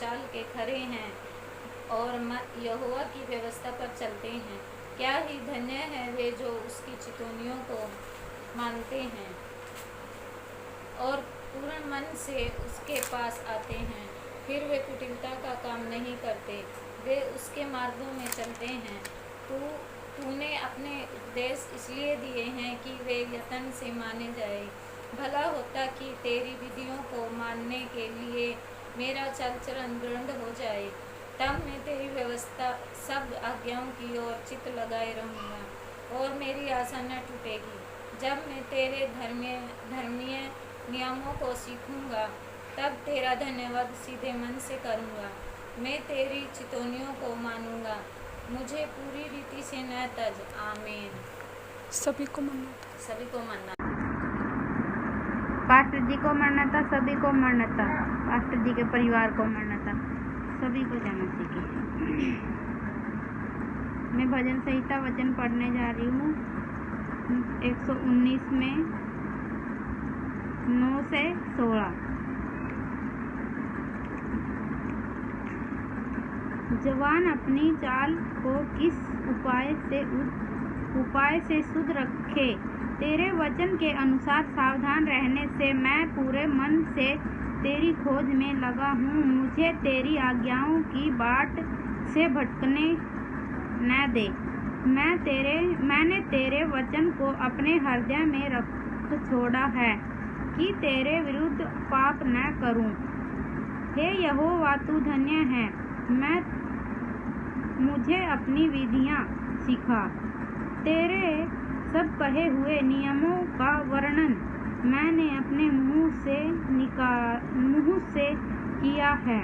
चाल के खरे हैं और यहोवा की व्यवस्था पर चलते हैं। क्या ही धन्य है वे जो उसकी चितौनियों को मानते हैं और पूर्ण मन से उसके पास आते हैं। फिर वे कुटिलता का काम नहीं करते, वे उसके मार्गों में चलते हैं। तूने अपने उपदेश इसलिए दिए हैं कि वे यत्न से माने जाए। भला होता कि तेरी विधियों को मानने के लिए मेरा चल चलन दृढ़ हो जाए, तब मैं तेरी व्यवस्था सब आज्ञाओं की ओर चित्त लगाए रहूँगा और मेरी आशा न टूटेगी। जब मैं तेरे धर्मीय नियमों को सीखूँगा, तब तेरा धन्यवाद सीधे मन से करूँगा। मैं तेरी चितौनियों को मानूँगा, मुझे पूरी रीति से न तज। आमीन। सभी को मरना था। सभी को मरना। पास्टर जी को मरना था, सभी को मरना था, पास्टर जी के परिवार को मरना था, सभी को जय मसीह की। मैं भजन संहिता वचन पढ़ने जा रही हूँ 119 में 9 से 16। जवान अपनी चाल को किस उपाय से शुद्ध रखे, तेरे वचन के अनुसार सावधान रहने से मैं पूरे मन से तेरी खोज में लगा हूँ। मुझे तेरी आज्ञाओं की बाट से भटकने न दे। मैंने तेरे वचन को अपने हृदय में रख छोड़ा है कि तेरे विरुद्ध पाप न करूं। हे यहोवा, तू धन्य है, मुझे अपनी विधियां सिखा। तेरे सब कहे हुए नियमों का वर्णन मैंने अपने मुंह से किया है।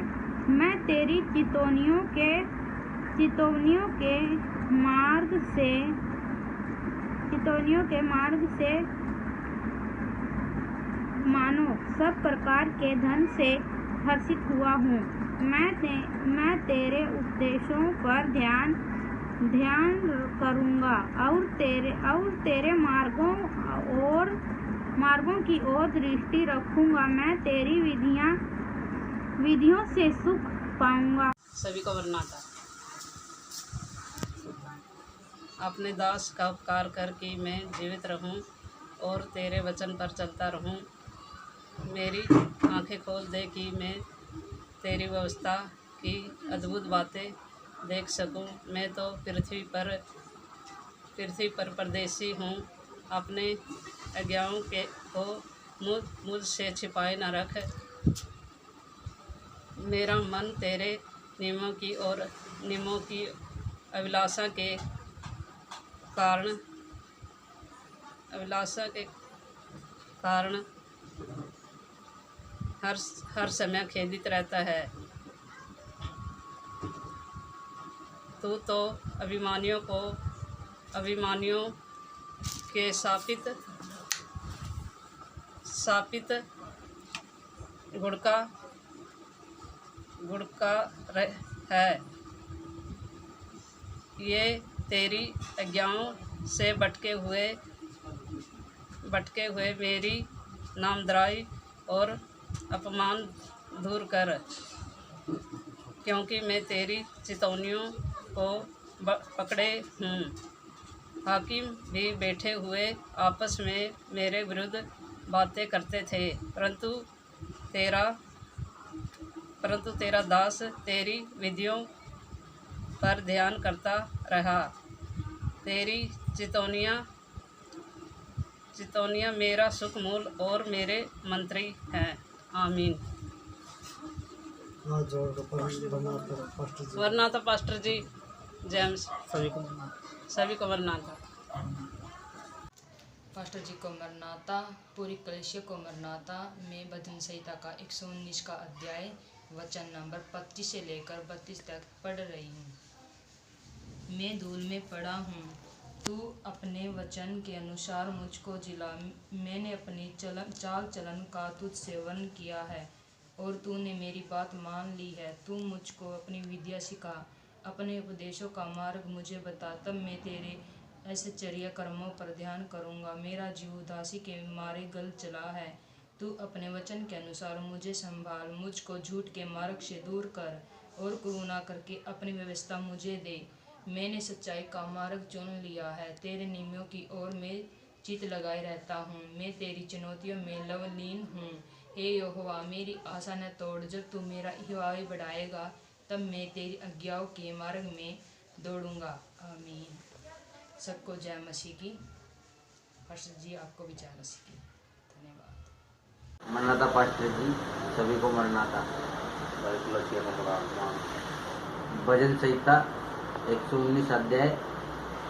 मैं तेरी चितौनियों के मार्ग से मानो सब प्रकार के धन से हर्षित हुआ हूँ। मैं तेरे उपदेशों पर ध्यान करूँगा और तेरे मार्गों की ओर दृष्टि रखूँगा। मैं तेरी विधियों से सुख पाऊँगा। सभी को वरना था। अपने दास का उपकार कर कि मैं जीवित रहूं और तेरे वचन पर चलता रहूं। मेरी आंखें खोल दे कि मैं तेरी व्यवस्था की अद्भुत बातें देख सकूं। मैं तो पृथ्वी पर परदेसी हूँ। अपने आज्ञाओं को मुझसे छिपाए न रख। मेरा मन तेरे नियमों की अभिलाषा के कारण हर समय खेदित रहता है। तू तो अभिमानियों के शापित गुड़का है। ये तेरी आज्ञाओं से भटके हुए मेरी नामधराई और अपमान दूर कर, क्योंकि मैं तेरी चितौनियों को पकड़े हूँ। हाकिम भी बैठे हुए आपस में मेरे विरुद्ध बातें करते थे, परंतु तेरा दास तेरी विधियों पर ध्यान करता रहा। तेरी चितौनियाँ मेरा सुख मूल और मेरे मंत्री हैं। आमीन। वरना था पास्टर जी जेम्स, सभी को वरना था। पास्टर जी को मरनाता, पूरी कलीसिया को मरनाता। मैं भजन संहिता का 119 का अध्याय वचन नंबर 25 से लेकर 32 तक पढ़ रही हूँ। मैं धूल में पड़ा हूँ, तू अपने वचन के अनुसार मुझको जिला। मैंने अपनी चाल चलन का तुझसे वर्णन किया है और तूने मेरी बात मान ली है। तू मुझको अपनी विद्या सिखा, अपने उपदेशों का मार्ग मुझे बता, तब मैं तेरे ऐश्चर्य कर्मों पर ध्यान करूँगा। मेरा जीव उदासी के मारे गल चला है, तू अपने वचन के अनुसार मुझे संभाल, मुझको झूठ के मार्ग से दूर कर और करुणा करके अपनी व्यवस्था मुझे दे। मैंने सच्चाई का मार्ग चुन लिया है, तेरे नियमों की ओर मैं चित लगाए रहता हूँ। मैं तेरी चुनौतियों में लवलीन हूँ। हे यहोवा, मेरी आशा न तोड़। जब तू मेरा हिवाई बढ़ाएगा तब मैं तेरी आज्ञाओं के मार्ग में दौड़ूंगा। आमीन। सबको जय मसीह की। पास्टर जी, आपको भी जय मसीह की। धन्यवाद। मरनाता पास्टर जी, सभी को मरनाता। भजन संहिता 119 अध्याय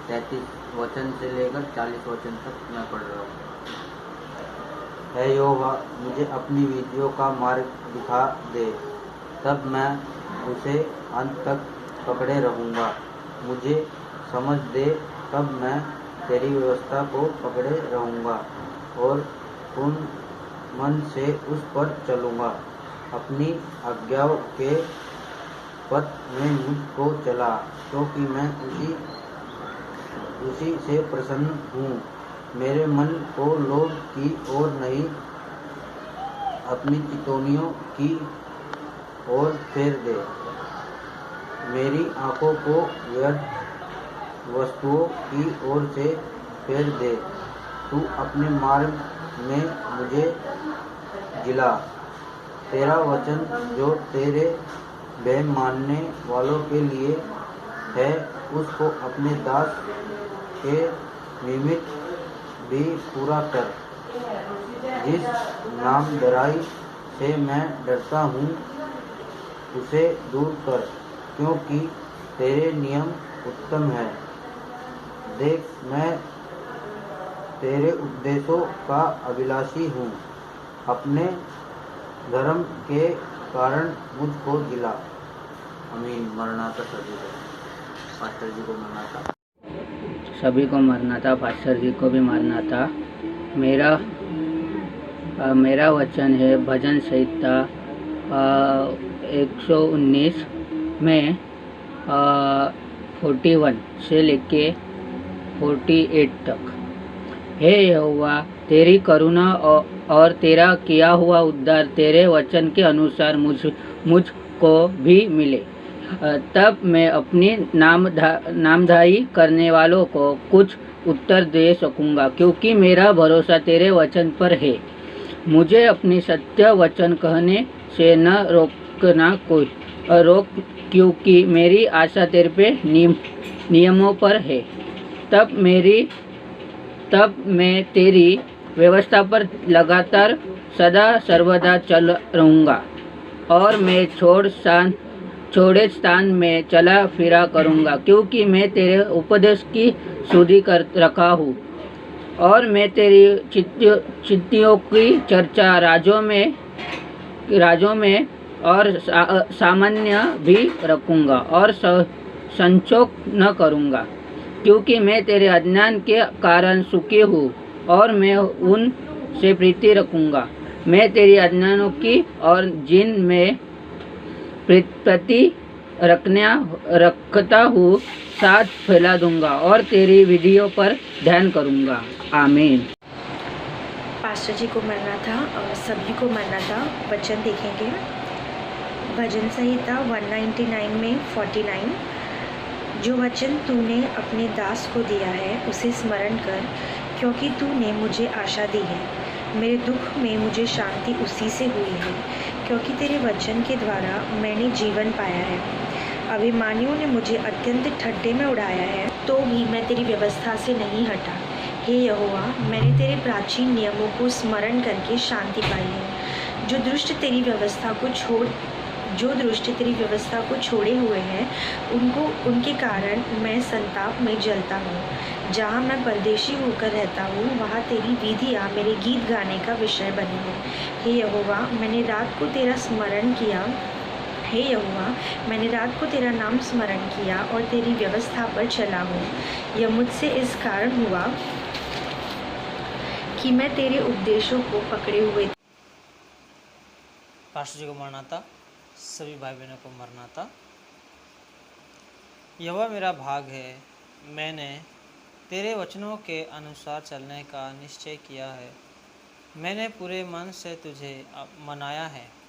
33 वचन से लेकर 40 वचन तक मैं पढ़ रहा हूँ। हे यहोवा, मुझे अपनी विधियों का मार्ग दिखा दे, तब मैं उसे अंत तक पकड़े रहूँगा। मुझे समझ दे, तब मैं तेरी व्यवस्था को पकड़े रहूँगा और पूर्ण मन से उस पर चलूँगा। अपनी आज्ञाओं के पथ में मुझको चला, क्योंकि मैं उसी से प्रसन्न हूँ। मेरे मन को लोभ की ओर नहीं, अपनी चितौनियों की ओर फेर दे। मेरी आंखों को व्यर्थ वस्तुओं की ओर से फेर दे। तू अपने मार्ग में मुझे जिला। तेरा वचन जो तेरे भय मानने वालों के लिए है, उसको अपने दास के निमित्त भी पूरा कर। जिस नामधराई से मैं डरता हूँ, उसे दूर कर, क्योंकि तेरे नियम उत्तम है। देख, मैं तेरे उपदेशों का अभिलाषी हूँ। अपने धर्म के कारण मुझको जिला। आमीन। मरनाता सभी को। पास्टर जी को मरनाता। सभी को मरनाता। पास्टर जी को भी मरनाता। मेरा वचन है भजन संहिता 119 में 41 से लेके 48 तक। हे यहोवा, तेरी करुणा और तेरा किया हुआ उद्धार तेरे वचन के अनुसार मुझको भी मिले। तब मैं अपनी नामधाई करने वालों को कुछ उत्तर दे सकूंगा, क्योंकि मेरा भरोसा तेरे वचन पर है। मुझे अपनी सत्य वचन कहने से न रोकना रोक, क्योंकि मेरी आशा तेरे पे नियमों पर है। तब मैं तेरी व्यवस्था पर लगातार सदा सर्वदा चल रहूँगा और मैं छोड़े स्थान में चला फिरा करूँगा, क्योंकि मैं तेरे उपदेश की सुधि कर रखा हूँ और मैं तेरी चिट्ठियों की चर्चा राजों में और सामान्य भी रखूँगा और संचोक न करूँगा, क्योंकि मैं तेरे अज्ञान के कारण सुखी हूँ और मैं उन से प्रीति रखूँगा। मैं तेरी आज्ञाओं की और जिन में प्रति रखता हूँ साथ फैला दूंगा और तेरी विधियों पर ध्यान करूँगा। आमीन। पास्टर जी को मरना था और सभी को मरना था। वचन देखेंगे भजन संहिता 199 में 49। जो वचन तूने अपने दास को दिया है उसे स्मरण कर, क्योंकि तूने मुझे आशा दी है। मेरे दुख में मुझे शांति उसी से हुई है, क्योंकि तेरे वचन के द्वारा मैंने जीवन पाया है। अभिमानियों ने मुझे अत्यंत ठट्ठे में उड़ाया है, तो भी मैं तेरी व्यवस्था से नहीं हटा। हे यहोवा, मैंने तेरे प्राचीन नियमों को स्मरण करके शांति पाई है। जो दृष्ट तेरी व्यवस्था को छोड़े हुए हैं, उनके कारण मैं संताप में जलता हूँ। जहाँ मैं परदेशी होकर रहता हूँ, वहाँ तेरी विधियाँ मेरे गीत गाने का विषय बनी है। हे यहोवा, मैंने रात को तेरा नाम स्मरण किया और तेरी व्यवस्था पर चला हूँ। यह मुझसे इस कारण हुआ कि मैं तेरे उपदेशों को पकड़े हुए। पास्टर जी को मरनाता। सभी भाई बहनों को मरनाता। यहोवा मेरा भाग है, मैंने तेरे वचनों के अनुसार चलने का निश्चय किया है। मैंने पूरे मन से तुझे मनाया है,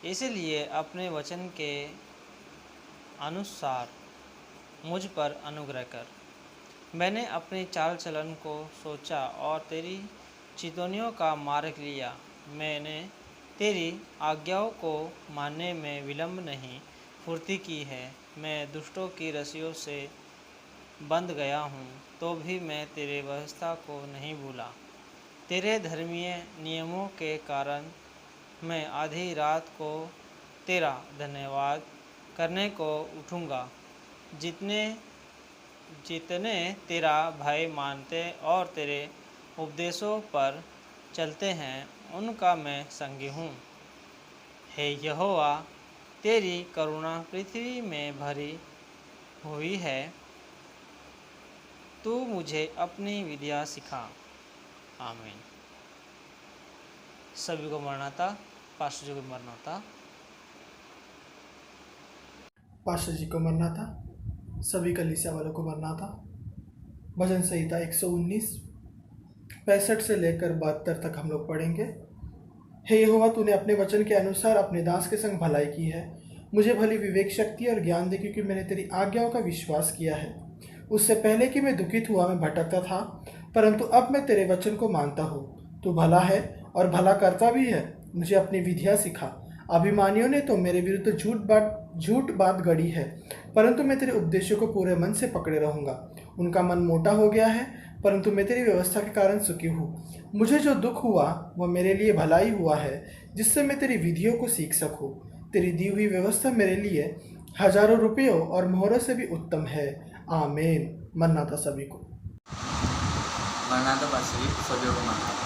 इसलिए अपने वचन के अनुसार मुझ पर अनुग्रह कर। मैंने अपनी चाल चलन को सोचा और तेरी चितौनियों का मार्ग लिया। मैंने तेरी आज्ञाओं को मानने में विलंब नहीं फुर्ती की है। मैं दुष्टों की रस्सियों से बंध गया हूँ, तो भी मैं तेरे व्यवस्था को नहीं भूला। तेरे धर्मीय नियमों के कारण मैं आधी रात को तेरा धन्यवाद करने को उठूँगा। जितने तेरा भय मानते और तेरे उपदेशों पर चलते हैं, उनका मैं संगी हूँ। हे यहोवा, तेरी करुणा पृथ्वी में भरी हुई है। तू मुझे अपनी विधियाँ सिखा। आमीन। सभी को मरनाता, पास्टर जी को मरनाता। पास्टर जी को मरनाता, सभी कलीसिया वालों को मरनाता। भजन संहिता 119 65 से लेकर 72 तक हम लोग पढ़ेंगे। हे यहोवा, तूने अपने वचन के अनुसार अपने दास के संग भलाई की है। मुझे भली विवेक शक्ति और ज्ञान दे, क्योंकि मैंने तेरी आज्ञाओं का विश्वास किया है। उससे पहले कि मैं दुखित हुआ, मैं भटकता था, परंतु अब मैं तेरे वचन को मानता हूँ। तू भला है और भला करता भी है। मुझे अपनी विधियाँ सिखा। अभिमानियों ने तो मेरे विरुद्ध झूठ बात गढ़ी है, परंतु मैं तेरे उपदेशों को पूरे मन से पकड़े रहूँगा। उनका मन मोटा हो गया है, परंतु मैं तेरी व्यवस्था के कारण सुखी हूँ। मुझे जो दुख हुआ वह मेरे लिए भलाई हुआ है, जिससे मैं तेरी विधियों को सीख सकूँ। तेरी दी हुई व्यवस्था मेरे लिए हजारों रुपयों और मोहरों से भी उत्तम है। आमीन। मरनाता सभी को। मरनाता पास्टर सभी को मरनाता।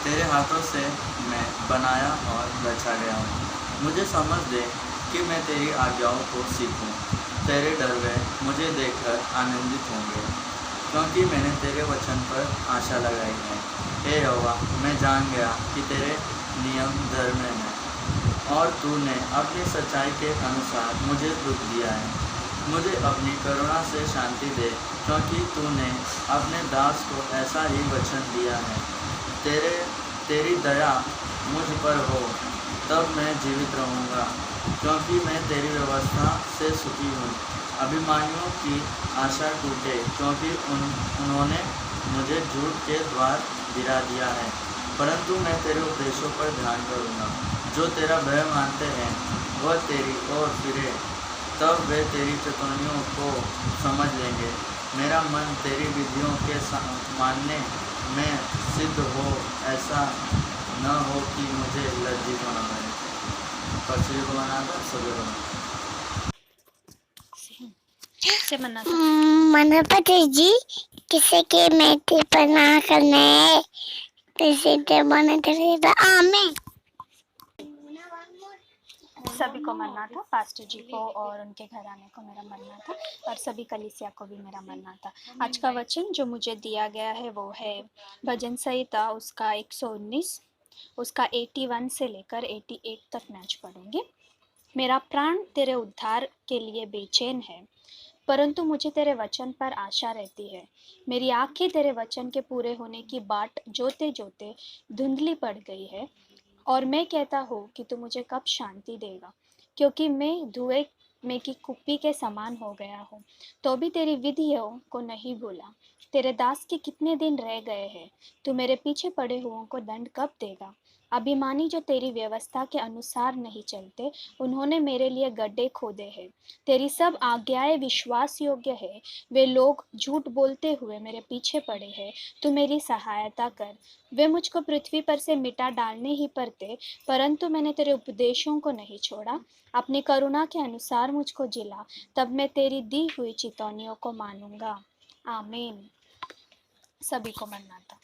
तेरे हाथों से मैं बनाया और बचा गया हूँ। मुझे समझ दे कि मैं तेरी आज्ञाओं को सीखूं। तेरे डरवे मुझे देखकर आनंदित होंगे, क्योंकि मैंने तेरे वचन पर आशा लगाई है। हे यहोवा, मैं जान गया कि तेरे नियम धर्म हैं और तूने अपनी सच्चाई के अनुसार मुझे दुख दिया है। मुझे अपनी करुणा से शांति दे, क्योंकि तूने अपने दास को ऐसा ही वचन दिया है। तेरी दया मुझ पर हो, तब मैं जीवित रहूँगा, क्योंकि मैं तेरी व्यवस्था से सुखी हूँ। अभिमानियों की आशा टूटे, क्योंकि उन्होंने मुझे झूठ के द्वार गिरा दिया है। परंतु मैं तेरे उपदेशों पर ध्यान करूँगा। जो तेरा भय मानते हैं वह तेरी ओर फिरे, तब वे तेरी चितौनियों को समझ लेंगे। मेरा मन तेरी विधियों के मानने में सिद्ध हो, ऐसा न हो कि मुझे लज्जित होना पड़े। पक्षी को बनाता सभी को मनाता जी किसे के मेथी बना करने किसे के बने तेरे आमीन। सभी को मरना था, पास्टर जी को और उनके घराने को मेरा मरना था, और सभी कलीसिया को भी मेरा मरना था। आज का वचन जो मुझे दिया गया है वो है भजन संहिता उसका 119 उसका 81 से लेकर 88 तक मैच पढ़ेंगे। मेरा प्राण तेरे उद्धार के लिए बेचैन है, परंतु मुझे तेरे वचन पर आशा रहती है। मेरी आंखें तेरे वचन के पूरे होने की बाट जोते जोते धुंधली पड़ गई है, और मैं कहता हूँ कि तू मुझे कब शांति देगा, क्योंकि मैं धुएं में की कुप्पी के समान हो गया हूँ। तो भी तेरी विधियों को नहीं भूला। तेरे दास के कितने दिन रह गए हैं, तू मेरे पीछे पड़े हुओं को दंड कब देगा। अभिमानी जो तेरी व्यवस्था के अनुसार नहीं चलते, उन्होंने मेरे लिए गड्ढे खोदे हैं। तेरी सब आज्ञाएं विश्वास योग्य है। वे लोग झूठ बोलते हुए मेरे पीछे पड़े हैं। तू मेरी सहायता कर। वे मुझको पृथ्वी पर से मिटा डालने ही पड़ते, परंतु मैंने तेरे उपदेशों को नहीं छोड़ा। अपनी करुणा के अनुसार मुझको जिला, तब मैं तेरी दी हुई चितौनियों को मानूंगा। आमीन। सभी को मरना था।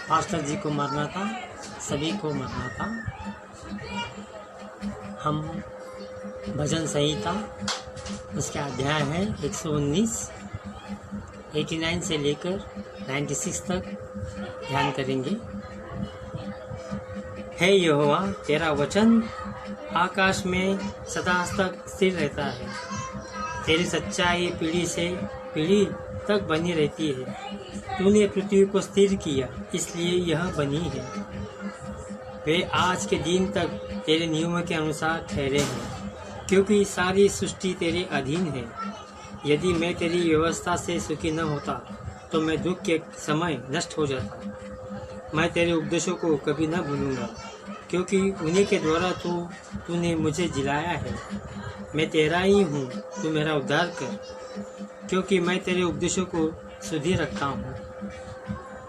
पास्टर जी को मरना था, सभी को मरना था। हम भजन संहिता उसका अध्याय है 119 89 से लेकर 96 तक ध्यान करेंगे। हे यहोवा, तेरा वचन आकाश में सदा तक स्थिर रहता है। तेरी सच्चाई पीढ़ी से पीढ़ी तक बनी रहती है। तूने पृथ्वी को स्थिर किया, इसलिए यह बनी है। वे आज के दिन तक तेरे नियमों के अनुसार ठहरे हैं, क्योंकि सारी सृष्टि तेरे अधीन है। यदि मैं तेरी व्यवस्था से सुखी न होता तो मैं दुख के समय नष्ट हो जाता। मैं तेरे उपदेशों को कभी न भूलूंगा, क्योंकि उन्हीं के द्वारा तूने मुझे जिलाया है। मैं तेरा ही हूँ, तू मेरा उद्धार कर, क्योंकि मैं तेरे उपदेशों को सुधी रखता हूँ।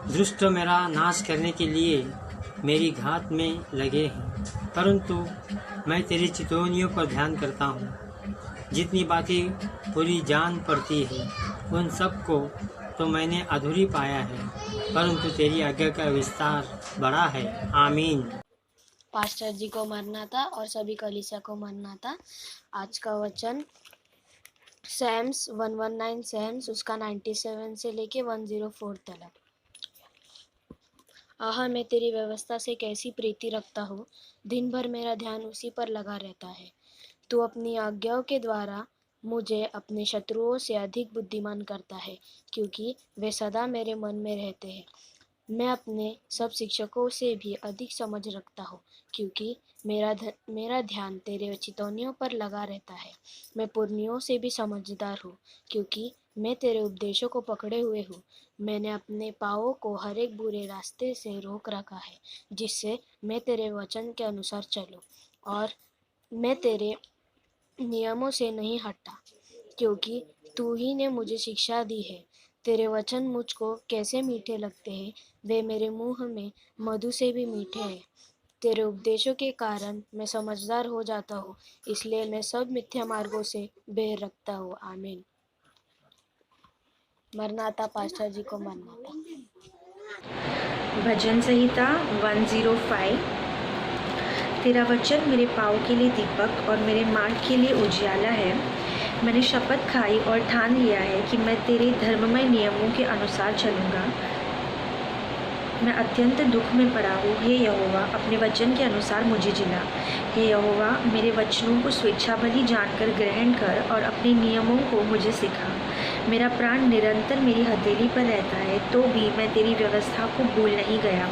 दुष्ट मेरा नाश करने के लिए मेरी घात में लगे हैं, परंतु मैं तेरी चितौनियों पर ध्यान करता हूँ। जितनी बातें पूरी जान पड़ती है उन सब को तो मैंने अधूरी पाया है, परंतु तेरी आज्ञा का विस्तार बड़ा है। आमीन। पास्टर जी को मरना था और सभी कलीसिया को मरना था। आज का वचन सैम्स 119 सैम्स उसका 97 से लेके 104 तक। आह, मैं तेरी व्यवस्था से कैसी प्रीति रखता हूँ। दिन भर मेरा ध्यान उसी पर लगा रहता है। तू अपनी आज्ञाओं के द्वारा मुझे अपने शत्रुओं से अधिक बुद्धिमान करता है, क्योंकि वे सदा मेरे मन में रहते हैं। मैं अपने सब शिक्षकों से भी अधिक समझ रखता हूँ, क्योंकि मेरा ध्यान तेरे चितौनियों पर लगा रहता है। मैं पुरनियों से भी समझदार हूँ, क्योंकि मैं तेरे उपदेशों को पकड़े हुए हूँ। मैंने अपने पाँवों को हर एक बुरे रास्ते से रोक रखा है, जिससे मैं तेरे वचन के अनुसार चलूँ, और मैं तेरे नियमों से नहीं हटता, क्योंकि तू ही ने मुझे शिक्षा दी है। तेरे वचन मुझको कैसे मीठे लगते हैं, वे मेरे मुंह में मधु से भी मीठे हैं। तेरे उपदेशों के कारण मैं समझदार हो जाता हूँ, इसलिए मैं सब मिथ्या मार्गों से बैर रखता हूँ। आमीन। मरनाता पास्टर जी को मरनाता। भजन संहिता 105। तेरा वचन मेरे पाँव के लिए दीपक और मेरे मार्ग के लिए उजियाला है। मैंने शपथ खाई और ठान लिया है कि मैं तेरे धर्ममय नियमों के अनुसार चलूँगा। मैं अत्यंत दुख में पड़ा हूँ। हे यहोवा, अपने वचन के अनुसार मुझे जिला। हे यहोवा, मेरे वचनों को स्वेच्छा भली जानकर ग्रहण कर और अपने नियमों को मुझे सिखा। मेरा प्राण निरंतर मेरी हथेली पर रहता है, तो भी मैं तेरी व्यवस्था को भूल नहीं गया।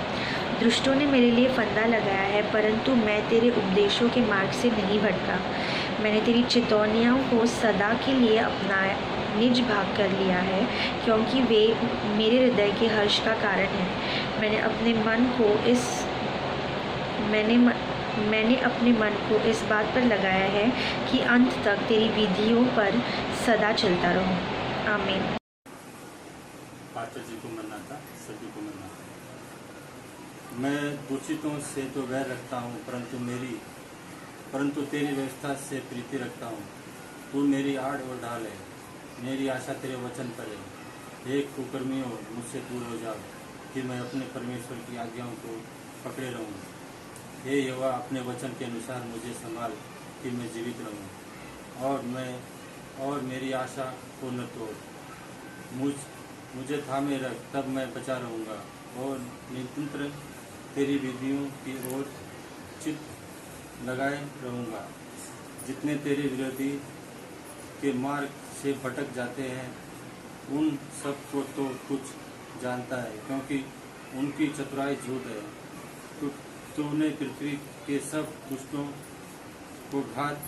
दुष्टों ने मेरे लिए फंदा लगाया है, परंतु मैं तेरे उपदेशों के मार्ग से नहीं भटका। मैंने तेरी चितौनियों को सदा के लिए अपना निज भाग कर लिया है, क्योंकि वे मेरे हृदय के हर्ष का कारण हैं। मैंने अपने मन को इस बात पर लगाया है कि अंत तक तेरी विधियों पर सदा चलता रहूं। आमीन। पास्टर जी को मरना था, सभी को मरना था। मैं दूषितों से तो वैर रखता हूँ, परंतु तेरी व्यवस्था से प्रीति रखता हूँ। तू मेरी आड़ और ढाल है, मेरी आशा तेरे वचन पर है। हे कुकर्मियों, मुझसे दूर हो जाओ, कि मैं अपने परमेश्वर की आज्ञाओं को पकड़े रहूँ। हे यहोवा, अपने वचन के अनुसार मुझे संभाल, कि मैं जीवित रहूँ, और मेरी आशा को न तोड़। मुझे थामे रख, तब मैं बचा रहूँगा, और निरंतर तेरी विधियों की ओर चित्त लगाए रहूँगा। जितने तेरे विरोधी के मार्ग से भटक जाते हैं, उन सब को तो कुछ जानता है, क्योंकि उनकी चतुराई झूठ है। तूने पृथ्वी के सब दुष्टों को घात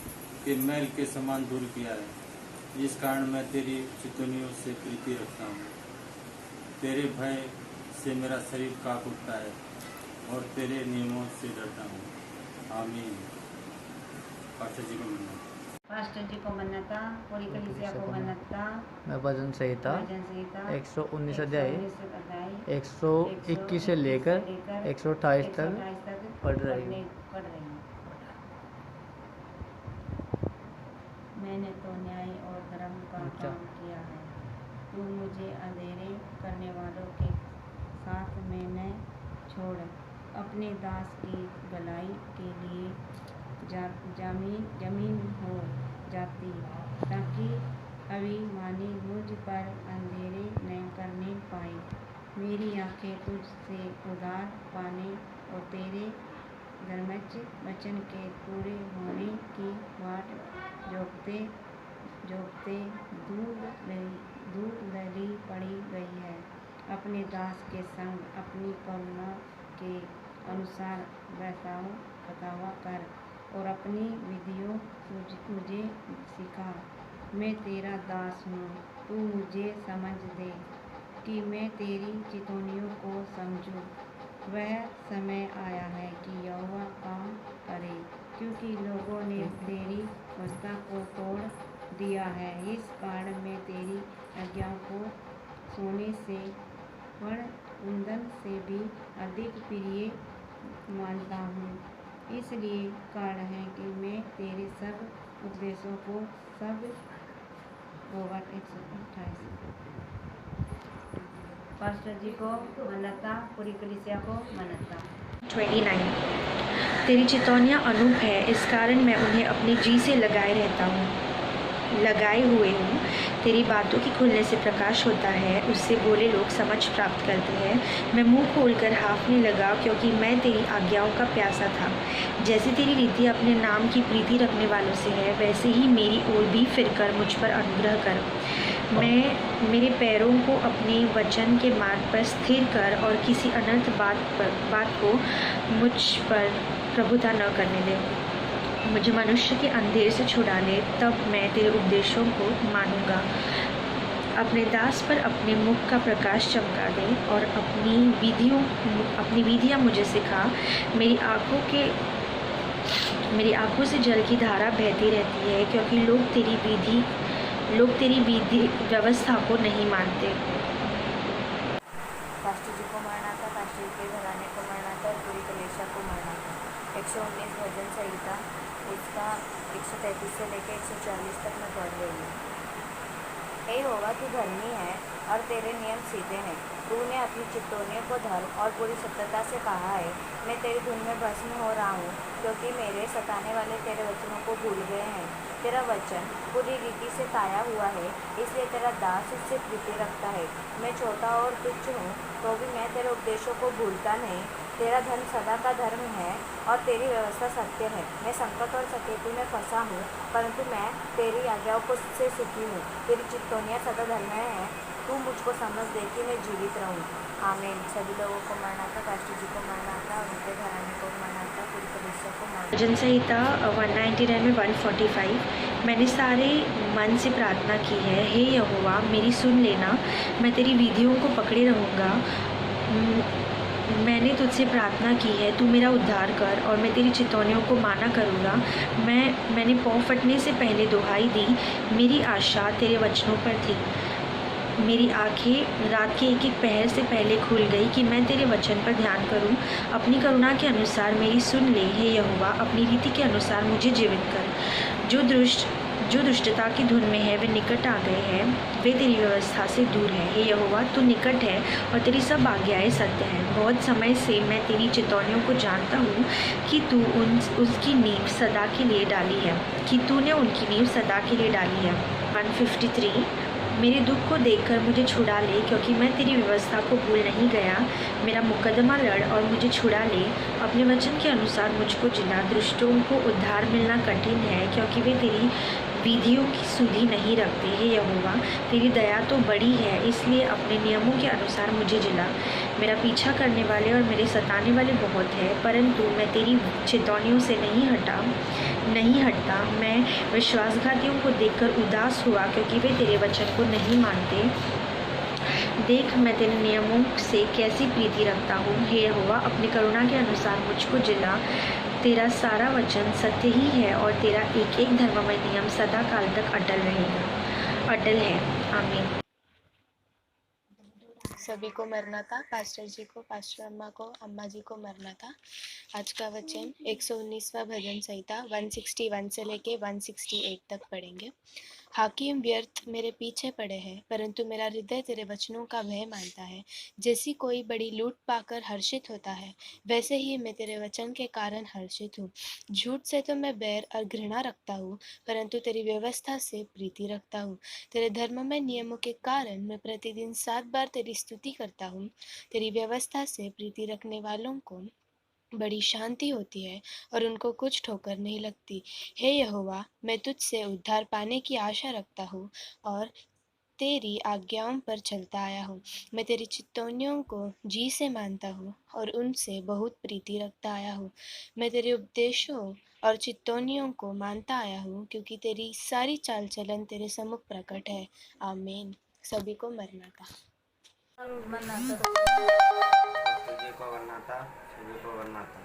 के मैल के समान दूर किया है। इस कारण मैं तेरी चितौनियों से प्रीति रखता हूँ। तेरे भय से मेरा शरीर काँप उठता है, और तेरे नियमों से डरता हूँ। आमीन। पास्टर जी को मरना, पास्टर जी को मन्नता, पूरी कलीसिया को मन्नता। मैं भजन संहिता 119 अध्याय 121 से लेकर 128 तक पढ़ रही हूँ। मैंने तो न्याय और धर्म का काम किया है। तू मुझे अंधेरे करने वालों के साथ में न छोड़। अपने दास की भलाई के लिए जमीन हो जाती, ताकि अभिमानी मुझ पर अंधेरे न करने पाए। मेरी आंखें तुझसे उधार पाने और तेरे धर्मच वचन के पूरे होने की बाट जोकते दूर दास के संग अपनी करुणा के अनुसार बर्ताव कर और अपनी विधियों मुझे सिखा। मैं तेरा दास हूँ, तू मुझे समझ दे कि मैं तेरी चितौनियों को समझूं। वह समय आया है कि यहोवा काम करे, क्योंकि लोगों ने तेरी व्यवस्था को तोड़ दिया है। इस कारण मैं तेरी आज्ञा को सोने से और कुंदन से भी अधिक प्रिय मानता हूँ। इसलिए कारण है कि मैं तेरे सब उपदेशों को सब होगा 128 पास्टर जी को मन्नता, पूरी कलीसिया को मन्नता। 29 तेरी चितौनियाँ अनूप है, इस कारण मैं उन्हें अपने जी से लगाए हुए हूँ। तेरी बातों की खुलने से प्रकाश होता है, उससे बोले लोग समझ प्राप्त करते हैं। मैं मुंह खोलकर हाँफने लगा, क्योंकि मैं तेरी आज्ञाओं का प्यासा था। जैसे तेरी रीति अपने नाम की प्रीति रखने वालों से है, वैसे ही मेरी ओर भी फिरकर मुझ पर अनुग्रह कर। मेरे पैरों को अपने वचन के मार्ग पर स्थिर कर और किसी अनर्थ बात को मुझ पर प्रभुता न करने दे। मुझे मनुष्य के अंधेर से छुड़ा ले, तब मैं तेरे उपदेशों को मानूंगा। अपने दास पर अपने मुख का प्रकाश चमका दे और अपनी विधियाँ मुझे सिखा। मेरी आँखों से जल की धारा बहती रहती है, क्योंकि लोग तेरी विधि व्यवस्था को नहीं मानते। पास्टर जी को मरनाता, पास्टर जी के घराने को मरनाता और पूरी कलीसिया को मरनाता। 119 भजन संहिता, उसका 133 से लेकर 140 तक मैं पढ़ रही हूँ। हे यहोवा, तू धर्मी है और तेरे नियम सीधे हैं। तूने अपनी चितौनियों को धर्म और पूरी सत्यता से कहा है। मैं तेरी धुन में भस्म हो रहा हूँ, क्योंकि मेरे सताने वाले तेरे वचनों को भूल गए हैं। तेरा वचन पूरी रीति से ताया हुआ है, इसलिए तेरा दास उससे प्रीति रखता है। मैं छोटा और तुच्छ हूँ, तो भी मैं तेरे उपदेशों को भूलता नहीं। तेरा धर्म सदा का धर्म है और तेरी व्यवस्था सत्य है। मैं संकट और सकेती में फंसा हूँ, परंतु मैं तेरी आज्ञाओं को से सुखी हूँ। तेरी चितौनियाँ सदा धर्म हैं। तू मुझको समझ दे कि मैं जीवित रहूँ। आमीन। सभी लोगों को मरनाता, पास्टर जी को मरनाता और उनके घराने को मरनाता, पूरी कलीसिया को मरनाता। भजन संहिता 199 में 145 मैंने सारे मन से प्रार्थना की है। हे यहोवा, मेरी सुन लेना, मैं तेरी विधियों को पकड़े रहूँगा। मैंने तुझसे प्रार्थना की है, तू मेरा उद्धार कर और मैं तेरी चितौनियों को माना करूँगा। मैंने पाँव फटने से पहले दुहाई दी, मेरी आशा तेरे वचनों पर थी। मेरी आंखें रात के एक पहर से पहले खुल गई कि मैं तेरे वचन पर ध्यान करूं। अपनी करुणा के अनुसार मेरी सुन ले, हे यहोवा, अपनी रीति के अनुसार मुझे जीवित कर। जो दुष्टता की धुन में है, वे निकट आ गए हैं, वे तेरी व्यवस्था से दूर है। हे यहोवा, तू निकट है और तेरी सब आज्ञाएं सत्य हैं। बहुत समय से मैं तेरी चितौनियों को जानता हूँ कि तू उसकी नींव सदा के लिए डाली है, कि तूने उनकी नींव सदा के लिए डाली है। 153 मेरे दुख को देखकर मुझे छुड़ा ले, क्योंकि मैं तेरी व्यवस्था को भूल नहीं गया। मेरा मुकदमा लड़ और मुझे छुड़ा ले, अपने वचन के अनुसार मुझको जिला। दुष्टों को उद्धार मिलना कठिन है, क्योंकि वे तेरी विधियों की सुधि नहीं रखते। हे यहोवा, तेरी दया तो बड़ी है, इसलिए अपने नियमों के अनुसार मुझे जिला। मेरा पीछा करने वाले और मेरे सताने वाले बहुत है, परंतु मैं तेरी चितौनियों से नहीं हटता। मैं विश्वासघातियों को देखकर उदास हुआ, क्योंकि वे तेरे वचन को नहीं मानते। देख, मैं तेरे नियमों से कैसी प्रीति रखता हूँ। हे यहोवा, अपनी करुणा के अनुसार मुझको जिला। तेरा सारा वचन सत्य ही है और तेरा एक एक धर्ममय नियम सदा काल तक अटल है। आमीन। सभी को मरना था, पास्टर जी को, पास्टर अम्मा को, अम्मा जी को मरना था। आज का वचन 119वां भजन संहिता 161 से लेके 168 तक पढ़ेंगे। हाकिम व्यर्थ मेरे पीछे पड़े हैं, परंतु मेरा हृदय तेरे वचनों का भय मानता है। जैसी कोई बड़ी लूट पाकर हर्षित होता है, वैसे ही मैं तेरे वचन के कारण हर्षित हूँ। झूठ से तो मैं बैर और घृणा रखता हूँ, परंतु तेरी व्यवस्था से प्रीति रखता हूँ। तेरे धर्ममय नियमों के कारण मैं प्रतिदिन 7 बार तेरी स्तुति करता हूँ। तेरी व्यवस्था से प्रीति रखने वालों को बड़ी शांति होती है और उनको कुछ ठोकर नहीं लगती। हे यहोवा, मैं तुझसे उद्धार पाने की आशा रखता हूँ और तेरी आज्ञाओं पर चलता आया हूँ। मैं तेरी चितौनियों को जी से मानता हूँ और उनसे बहुत प्रीति रखता आया हूँ। मैं तेरे उपदेशों और चितौनियों को मानता आया हूँ, क्योंकि तेरी सारी चाल चलन तेरे सम्मुख प्रकट है। आमीन। सभी को मरनाता। तुझे को वरनाता, सभी को वरनाता।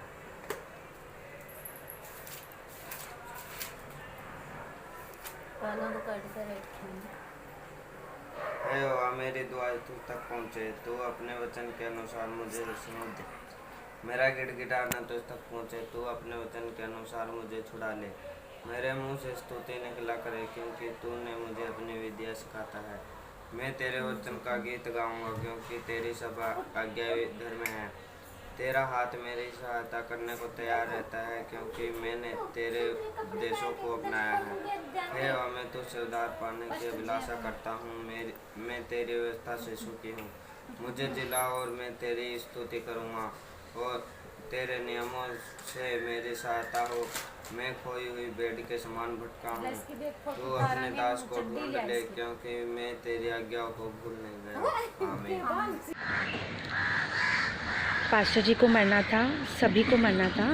हे यहोवा, मेरी दुआएं तू तक पहुँचे, तू अपने वचन के अनुसार मुझे सुन दे। मेरा गिड़गिड़ाना तुझ तक पहुँचे, तू अपने वचन के अनुसार मुझे छुड़ा ले। मेरे मुंह से स्तुति निकला करे, क्योंकि तूने मुझे अपनी विधियाँ सिखाता है। मैं तेरे वचन का गीत गाऊंगा, क्योंकि तेरी सब आज्ञाएं धर्म है। तेरा हाथ मेरी सहायता करने को तैयार रहता है, क्योंकि मैंने तेरे उपदेशों को अपनाया है। हे यहोवा, मैं तुझसे उद्धार पाने की अभिलाषा करता हूँ। मैं तेरी व्यवस्था से सुखी हूँ। मुझे जिला और मैं तेरी स्तुति करूँगा, और तेरे नियमों से मेरी सहायता हो। मैं खोई हुई भेड़ के समान भटका हूँ। तू अपने दास को ढूंढ ले, क्योंकि मैं तेरी आज्ञाओं को भूल नहीं गया। आमीन। पास्टर जी को मरना था, सभी को मरना था।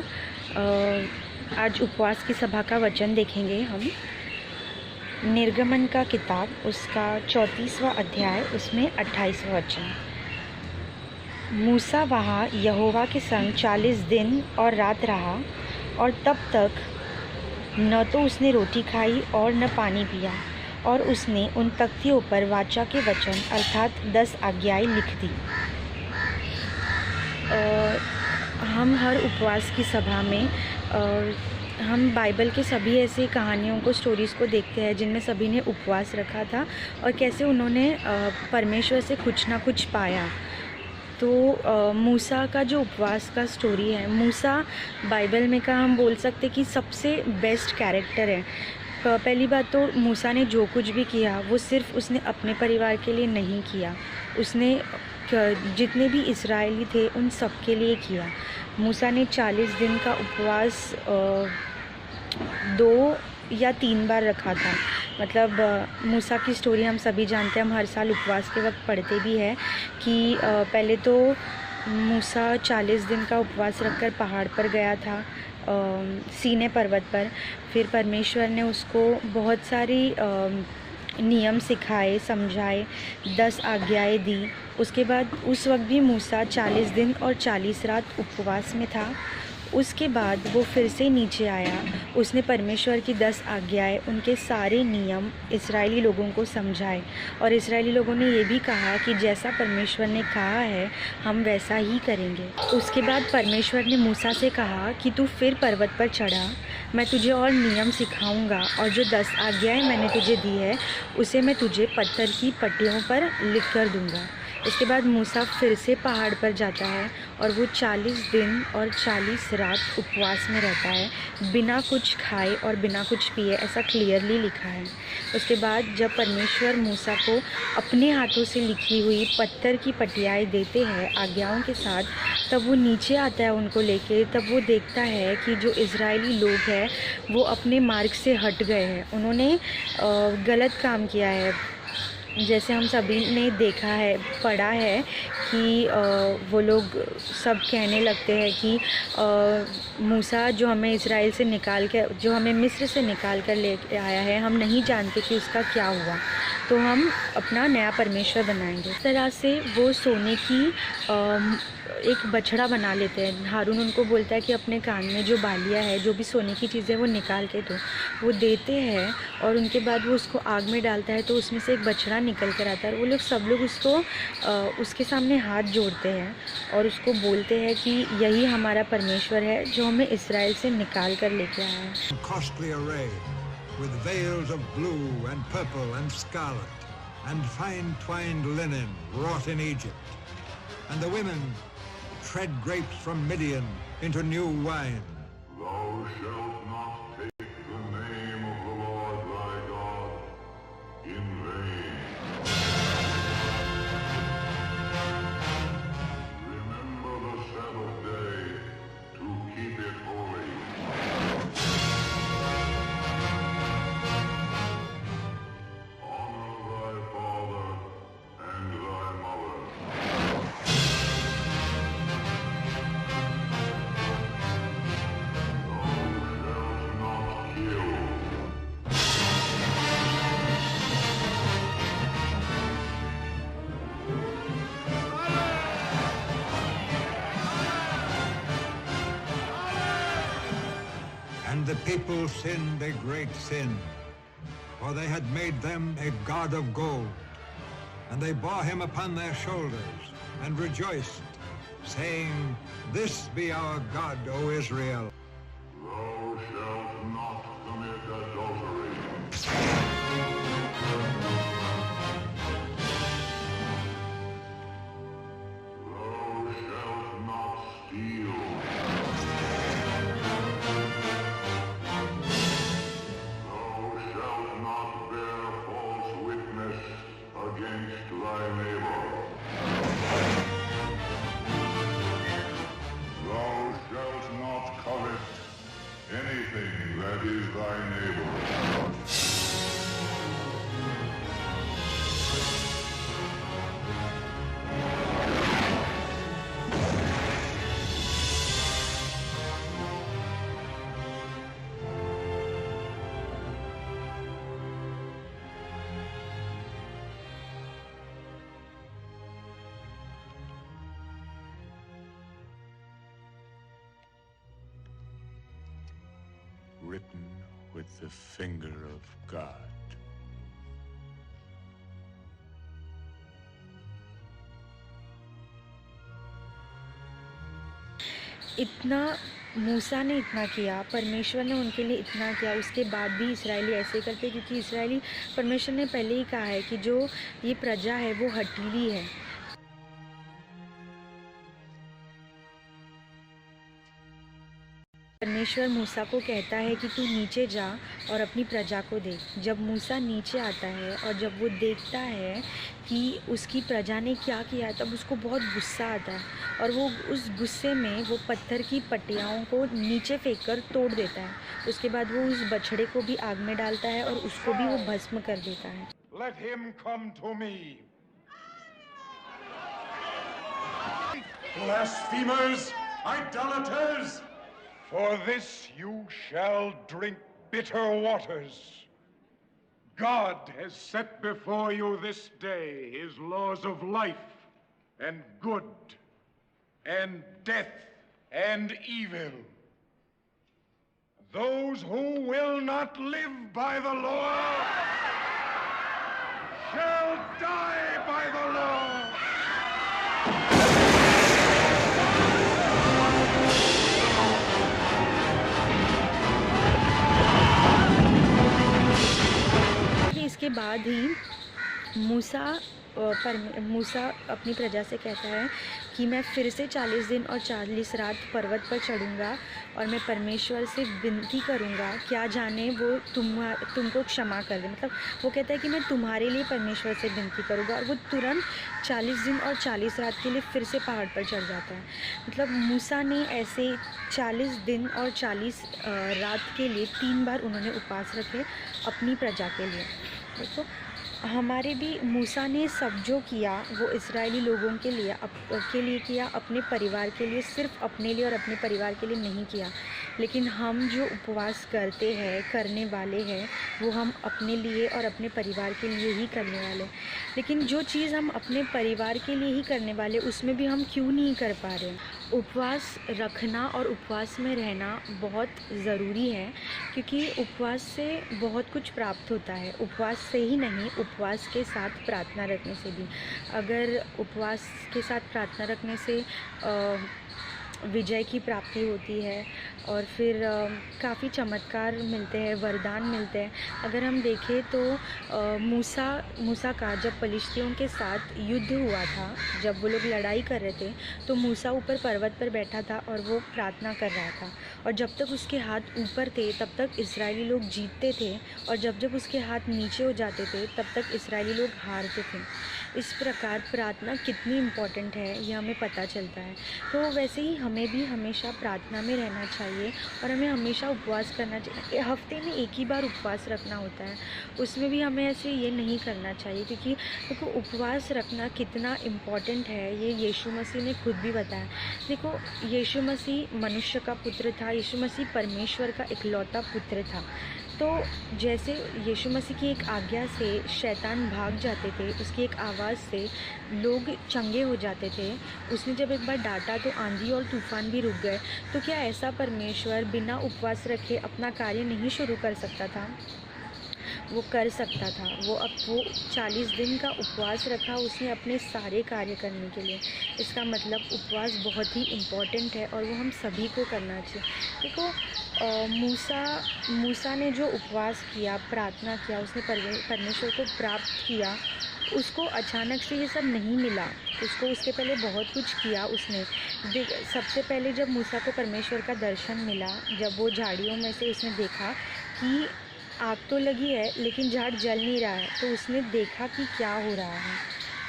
आज उपवास की सभा का वचन देखेंगे हम। निर्गमन का किताब, उसका 34वां अध्याय, उसमें 28वां वचन। मूसा वहाँ यहोवा के संग 40 दिन और रात रहा, और तब तक न तो उसने रोटी खाई और न पानी पिया, और उसने उन तख्तियों पर वाचा के वचन अर्थात 10 आज्ञाएं लिख दी। हम हर उपवास की सभा में हम बाइबल के सभी ऐसी कहानियों को, स्टोरीज़ को देखते हैं जिनमें सभी ने उपवास रखा था और कैसे उन्होंने परमेश्वर से कुछ ना कुछ पाया। तो मूसा का जो उपवास का स्टोरी है, मूसा बाइबल में का हम बोल सकते कि सबसे बेस्ट कैरेक्टर है। पहली बात तो मूसा ने जो कुछ भी किया वो सिर्फ उसने अपने परिवार के लिए नहीं किया, उसने जितने भी इस्राएली थे उन सब के लिए किया। मूसा ने 40 दिन का उपवास 2 या 3 बार रखा था। मतलब मूसा की स्टोरी हम सभी जानते हैं, हम हर साल उपवास के वक्त पढ़ते भी हैं कि पहले तो मूसा 40 दिन का उपवास रखकर पहाड़ पर गया था, सीने पर्वत पर। फिर परमेश्वर ने उसको बहुत सारी नियम सिखाए, समझाए, 10 आज्ञाएं दी। उसके बाद उस वक्त भी मूसा 40 दिन और 40 रात उपवास में था। उसके बाद वो फिर से नीचे आया, उसने परमेश्वर की 10 आज्ञाएं, उनके सारे नियम इस्राएली लोगों को समझाए, और इस्राएली लोगों ने ये भी कहा कि जैसा परमेश्वर ने कहा है हम वैसा ही करेंगे। उसके बाद परमेश्वर ने मूसा से कहा कि तू फिर पर्वत पर चढ़ा, मैं तुझे और नियम सिखाऊंगा, और जो 10 आज्ञाएं मैंने तुझे दी है उसे मैं तुझे पत्थर की पट्टियों पर लिख कर दूँगा। इसके बाद मूसा फिर से पहाड़ पर जाता है और वो 40 दिन और 40 रात उपवास में रहता है, बिना कुछ खाए और बिना कुछ पिए, ऐसा क्लियरली लिखा है। उसके बाद जब परमेश्वर मूसा को अपने हाथों से लिखी हुई पत्थर की पट्टियाँ देते हैं आज्ञाओं के साथ, तब वो नीचे आता है उनको लेके। तब वो देखता है कि जो इजरायली लोग हैं वो अपने मार्ग से हट गए हैं, उन्होंने गलत काम किया है। जैसे हम सभी ने देखा है, पढ़ा है कि वो लोग सब कहने लगते हैं कि मूसा जो हमें इज़राइल से निकाल कर, जो हमें मिस्र से निकाल कर ले आया है, हम नहीं जानते कि उसका क्या हुआ, तो हम अपना नया परमेश्वर बनाएंगे। इस तरह से वो सोने की एक बछड़ा बना लेते हैं। हारून उनको बोलता है कि अपने कान में जो बालियाँ है, जो भी सोने की चीज़ें वो निकाल के दो, वो देते हैं, और उनके बाद वो उसको आग में डालता है तो उसमें से एक बछड़ा निकल कर आता है। और वो लोग सब लोग उसको उसके सामने हाथ जोड़ते हैं और उसको बोलते हैं कि यही हमारा परमेश्वर है जो हमें इस्राएल से निकाल कर लेके आया है। Costly array, with veils of blue and purple and scarlet, and fine twined linen wrought in Egypt. And the women tread grapes from Midian into new wine. Thou shalt not take the name of the Lord thy God in vain. Remember the Sabbath day to keep it holy. Honor thy father people sinned a great sin, for they had made them a god of gold. And they bore him upon their shoulders, and rejoiced, saying, This be our God, O Israel. Thou shalt not commit adultery. Thou shalt not steal. Thou shalt not bear false witness against thy neighbor. Thou shalt not covet anything that is thy neighbor's. Written with the finger of God. इतना मूसा ने इतना किया, परमेश्वर ने उनके लिए इतना किया, उसके बाद भी इसराइली ऐसे करते, क्योंकि इसराइली, परमेश्वर ने पहले ही कहा है कि जो ये प्रजा है वो हठीली है। परमेश्वर मूसा को कहता है कि तू नीचे जा और अपनी प्रजा को देख। जब मूसा नीचे आता है और जब वो देखता है कि उसकी प्रजा ने क्या किया, तब उसको बहुत गुस्सा आता है और वो उस गुस्से में वो पत्थर की पटियाओं को नीचे फेंक कर तोड़ देता है। उसके बाद वो उस बछड़े को भी आग में डालता है और उसको भी वो भस्म कर देता है। Let him come to me. Blasphemers, idolaters! For this you shall drink bitter waters. God has set before you this day his laws of life and good and death and evil. Those who will not live by the law shall die by the law. इसके बाद ही मूसा अपनी प्रजा से कहता है कि मैं फिर से 40 दिन और 40 रात पर्वत पर चढ़ूँगा और मैं परमेश्वर से विनती करूँगा, क्या जाने वो तुमको क्षमा कर दे। मतलब वो कहता है कि मैं तुम्हारे लिए परमेश्वर से विनती करूँगा, और वो तुरंत 40 दिन और 40 रात के लिए फिर से पहाड़ पर चढ़ जाता है। मतलब मूसा ने ऐसे 40 दिन और 40 रात के लिए 3 बार उन्होंने उपवास रखे अपनी प्रजा के लिए। देखो, हमारे भी मूसा ने सब जो किया वो इस्राएली लोगों के लिए किया, अपने परिवार के लिए, सिर्फ अपने लिए और अपने परिवार के लिए नहीं किया। लेकिन हम जो उपवास करने वाले हैं वो हम अपने लिए और अपने परिवार के लिए ही करने वाले। लेकिन जो चीज़ हम अपने परिवार के लिए ही करने वाले, उसमें भी हम क्यों नहीं कर पा रहे। उपवास रखना और उपवास में रहना बहुत ज़रूरी है, क्योंकि उपवास से बहुत कुछ प्राप्त होता है। उपवास से ही नहीं, उपवास के साथ प्रार्थना रखने से भी। अगर उपवास के साथ प्रार्थना रखने से विजय की प्राप्ति होती है और फिर काफ़ी चमत्कार मिलते हैं, वरदान मिलते हैं। अगर हम देखें तो मूसा का जब पलिश्तियों के साथ युद्ध हुआ था, जब वो लोग लड़ाई कर रहे थे, तो मूसा ऊपर पर्वत पर बैठा था और वो प्रार्थना कर रहा था, और जब तक उसके हाथ ऊपर थे तब तक इस्राएली लोग जीतते थे, और जब जब उसके हाथ नीचे हो जाते थे तब तक इस्राएली लोग हारते थे। इस प्रकार प्रार्थना कितनी इम्पॉर्टेंट है ये हमें पता चलता है। तो वैसे ही हमें भी हमेशा प्रार्थना में रहना चाहिए और हमें हमेशा उपवास करना चाहिए। हफ्ते में एक ही बार उपवास रखना होता है, उसमें भी हमें ऐसे ये नहीं करना चाहिए, क्योंकि देखो उपवास रखना कितना इम्पॉर्टेंट है ये यीशु मसीह ने खुद भी बताया। देखो, यीशु मसीह मनुष्य का पुत्र था, यीशु मसीह परमेश्वर का इकलौता पुत्र था। तो जैसे यीशु मसीह की एक आज्ञा से शैतान भाग जाते थे, उसकी एक आवाज़ से लोग चंगे हो जाते थे। उसने जब एक बार डांटा तो आंधी और तूफान भी रुक गए। तो क्या ऐसा परमेश्वर बिना उपवास रखे अपना कार्य नहीं शुरू कर सकता था? वो कर सकता था। वो 40 दिन का उपवास रखा उसने अपने सारे कार्य करने के लिए। इसका मतलब उपवास बहुत ही इम्पॉर्टेंट है और वो हम सभी को करना चाहिए। देखो मूसा ने जो उपवास किया, प्रार्थना किया, उसने परमेश्वर को प्राप्त किया। उसको अचानक से ये सब नहीं मिला, उसको उसके पहले बहुत कुछ किया उसने। सबसे पहले जब मूसा को परमेश्वर का दर्शन मिला, जब वो झाड़ियों में से उसने देखा कि आग तो लगी है लेकिन झाड़ जल नहीं रहा है, तो उसने देखा कि क्या हो रहा है।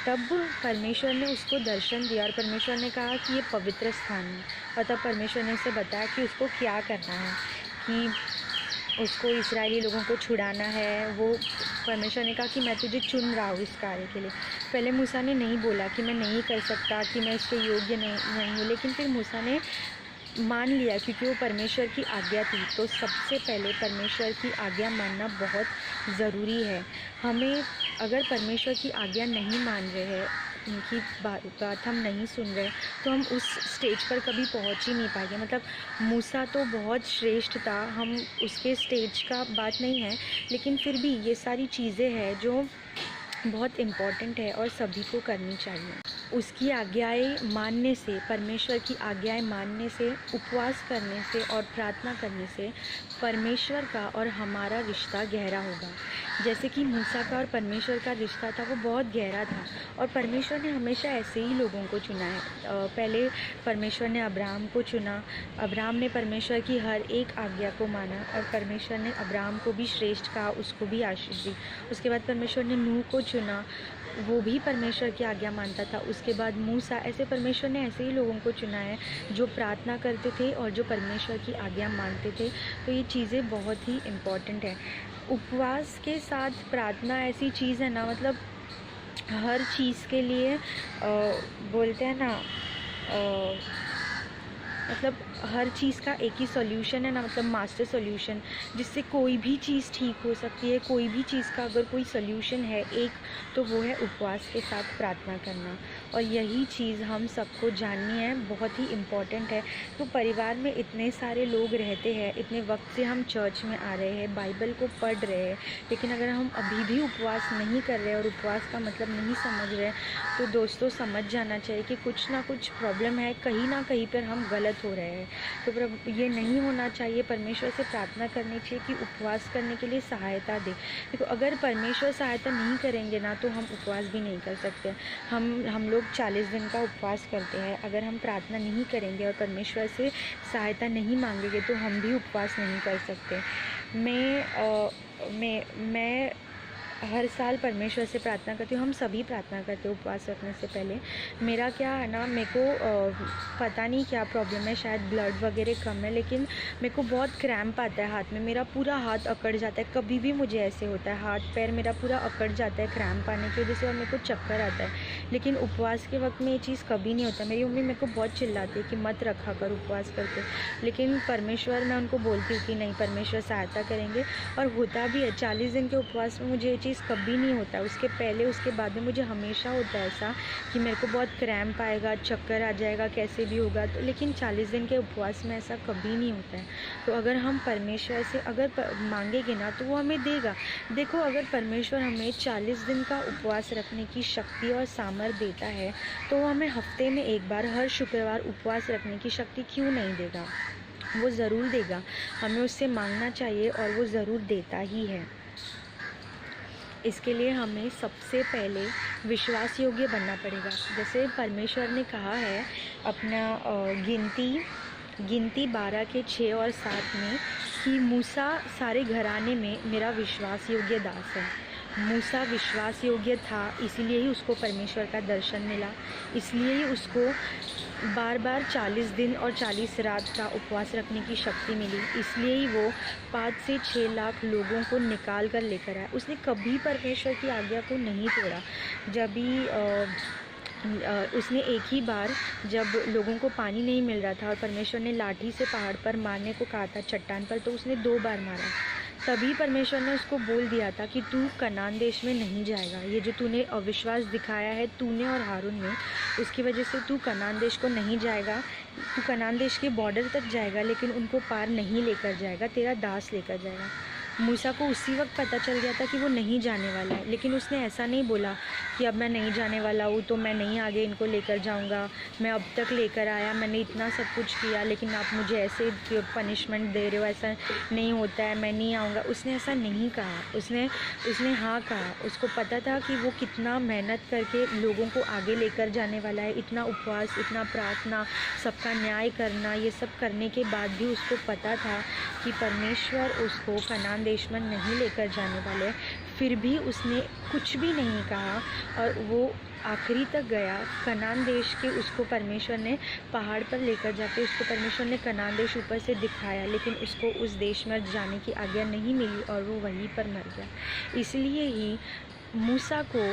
तब परमेश्वर ने उसको दर्शन दिया और परमेश्वर ने कहा कि ये पवित्र स्थान है। और तब परमेश्वर ने उसे बताया कि उसको क्या करना है, कि उसको इस्राएली लोगों को छुड़ाना है। वो परमेश्वर ने कहा कि मैं तुझे चुन रहा हूँ इस कार्य के लिए। पहले मूसा ने नहीं बोला कि मैं नहीं कर सकता, कि मैं इसके योग्य नहीं हूँ, लेकिन फिर मूसा ने मान लिया क्योंकि वो परमेश्वर की आज्ञा थी। तो सबसे पहले परमेश्वर की आज्ञा मानना बहुत ज़रूरी है। हमें अगर परमेश्वर की आज्ञा नहीं मान रहे हैं, उनकी बात हम नहीं सुन रहे, तो हम उस स्टेज पर कभी पहुंच ही नहीं पाएंगे। मतलब मूसा तो बहुत श्रेष्ठ था, हम उसके स्टेज का बात नहीं है, लेकिन फिर भी ये सारी चीज़ें हैं जो बहुत इम्पॉर्टेंट है और सभी को करनी चाहिए। उसकी आज्ञाएं मानने से, परमेश्वर की आज्ञाएं मानने से, उपवास करने से और प्रार्थना करने से परमेश्वर का और हमारा रिश्ता गहरा होगा। जैसे कि मूसा का और परमेश्वर का रिश्ता था, वो बहुत गहरा था और परमेश्वर ने हमेशा ऐसे ही लोगों को चुना है। पहले परमेश्वर ने अब्राहम को चुना, अब्राहम ने परमेश्वर की हर एक आज्ञा को माना और परमेश्वर ने अब्राहम को भी श्रेष्ठ कहा, उसको भी आशीष दी। उसके बाद परमेश्वर ने नूह को चुना, वो भी परमेश्वर की आज्ञा मानता था। उसके बाद मूसा, ऐसे परमेश्वर ने ऐसे ही लोगों को चुना है जो प्रार्थना करते थे और जो परमेश्वर की आज्ञा मानते थे। तो ये चीज़ें बहुत ही इम्पॉर्टेंट है। उपवास के साथ प्रार्थना ऐसी चीज़ है ना, मतलब हर चीज़ के लिए बोलते हैं ना, मतलब हर चीज़ का एक ही सॉल्यूशन है ना, मतलब मास्टर सॉल्यूशन, जिससे कोई भी चीज़ ठीक हो सकती है। कोई भी चीज़ का अगर कोई सॉल्यूशन है एक, तो वो है उपवास के साथ प्रार्थना करना। और यही चीज़ हम सबको जाननी है, बहुत ही इम्पॉर्टेंट है। तो परिवार में इतने सारे लोग रहते हैं, इतने वक्त से हम चर्च में आ रहे हैं, बाइबल को पढ़ रहे हैं, लेकिन अगर हम अभी भी उपवास नहीं कर रहे और उपवास का मतलब नहीं समझ रहे, तो दोस्तों समझ जाना चाहिए कि कुछ ना कुछ प्रॉब्लम है, कहीं ना कहीं पर हम गलत हो रहे हैं। तो ये नहीं होना चाहिए। परमेश्वर से प्रार्थना करनी चाहिए कि उपवास करने के लिए सहायता दे। देखो अगर परमेश्वर सहायता नहीं करेंगे ना, तो हम उपवास भी नहीं कर सकते। हम लोग 40 दिन का उपवास करते हैं, अगर हम प्रार्थना नहीं करेंगे और परमेश्वर से सहायता नहीं मांगेंगे, तो हम भी उपवास नहीं कर सकते। मैं हर साल परमेश्वर से प्रार्थना करती हूँ, हम सभी प्रार्थना करते हैं उपवास रखने से पहले। मेरा क्या है ना, मेरे को पता नहीं क्या प्रॉब्लम है, शायद ब्लड वगैरह कम है, लेकिन मेरे को बहुत क्रैम्प आता है हाथ में, मेरा पूरा हाथ अकड़ जाता है। कभी भी मुझे ऐसे होता है, हाथ पैर मेरा पूरा अकड़ जाता है क्रैम्प आने की वजह से, और मेरे को चक्कर आता है। लेकिन उपवास के वक्त में ये चीज़ कभी नहीं होता। मेरी मम्मी मेरे को बहुत चिल्लाती है कि मत रखा कर उपवास करके, लेकिन परमेश्वर, मैं उनको बोलती हूँ कि नहीं, परमेश्वर सहायता करेंगे। और होता भी है। 40 दिन के उपवास में मुझे चीज़ कभी नहीं होता है, उसके पहले उसके बाद में मुझे हमेशा होता है ऐसा कि मेरे को बहुत क्रैम्प आएगा, चक्कर आ जाएगा, कैसे भी होगा। तो लेकिन 40 दिन के उपवास में ऐसा कभी नहीं होता है। तो अगर हम परमेश्वर से अगर मांगेंगे ना, तो वो हमें देगा। देखो अगर परमेश्वर हमें 40 दिन का उपवास रखने की शक्ति और सामर्थ्य देता है, तो वो हमें हफ्ते में एक बार हर शुक्रवार उपवास रखने की शक्ति क्यों नहीं देगा? वो ज़रूर देगा। हमें उससे मांगना चाहिए और वो ज़रूर देता ही है। इसके लिए हमें सबसे पहले विश्वास योग्य बनना पड़ेगा। जैसे परमेश्वर ने कहा है अपना गिनती 12 के 6 और 7 में कि मूसा सारे घराने में मेरा विश्वास योग्य दास है। मूसा विश्वास योग्य था, इसीलिए ही उसको परमेश्वर का दर्शन मिला, इसलिए ही उसको बार बार 40 दिन और 40 रात का उपवास रखने की शक्ति मिली, इसलिए ही वो 5 से 6 लाख लोगों को निकाल कर लेकर आया। उसने कभी परमेश्वर की आज्ञा को नहीं तोड़ा। जब भी उसने एक ही बार, जब लोगों को पानी नहीं मिल रहा था और परमेश्वर ने लाठी से पहाड़ पर मारने को कहा था, चट्टान पर, तो उसने 2 बार मारा। तभी परमेश्वर ने उसको बोल दिया था कि तू कनान देश में नहीं जाएगा। ये जो तूने अविश्वास दिखाया है तूने और हारून ने, उसकी वजह से तू कनान देश को नहीं जाएगा। तू कनान देश के बॉर्डर तक जाएगा लेकिन उनको पार नहीं लेकर जाएगा, तेरा दास लेकर जाएगा। मूसा को उसी वक्त पता चल गया था कि वो नहीं जाने वाला है, लेकिन उसने ऐसा नहीं बोला कि अब मैं नहीं जाने वाला हूँ तो मैं नहीं आगे इनको लेकर जाऊँगा, मैं अब तक लेकर आया, मैंने इतना सब कुछ किया लेकिन आप मुझे ऐसे पनिशमेंट दे रहे हो, ऐसा नहीं होता है, मैं नहीं आऊँगा। उसने ऐसा नहीं कहा, उसने हाँ कहा। उसको पता था कि वो कितना मेहनत करके लोगों को आगे लेकर जाने वाला है, इतना उपवास, इतना प्रार्थना, सबका न्याय करना, ये सब करने के बाद भी उसको पता था कि परमेश्वर उसको कनान देश में नहीं लेकर जाने वाले। फिर भी उसने कुछ भी नहीं कहा और वो आखिरी तक गया। कनान देश के उसको परमेश्वर ने पहाड़ पर लेकर जाके उसको परमेश्वर ने कनान देश ऊपर से दिखाया, लेकिन उसको उस देश में जाने की आज्ञा नहीं मिली और वो वहीं पर मर गया। इसलिए ही मूसा को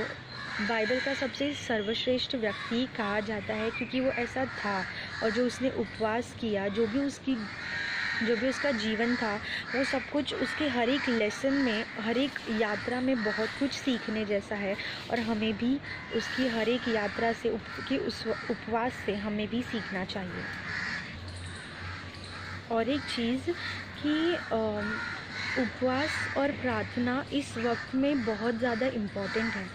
बाइबल का सबसे सर्वश्रेष्ठ व्यक्ति कहा जाता है, क्योंकि वो ऐसा था और जो उसने उपवास किया, जो भी उसका जीवन था, वो सब कुछ उसके हर एक लेसन में, हर एक यात्रा में बहुत कुछ सीखने जैसा है। और हमें भी उसकी हर एक यात्रा से उस उपवास से हमें भी सीखना चाहिए। और एक चीज़ कि उपवास और प्रार्थना इस वक्त में बहुत ज़्यादा इम्पॉर्टेंट है।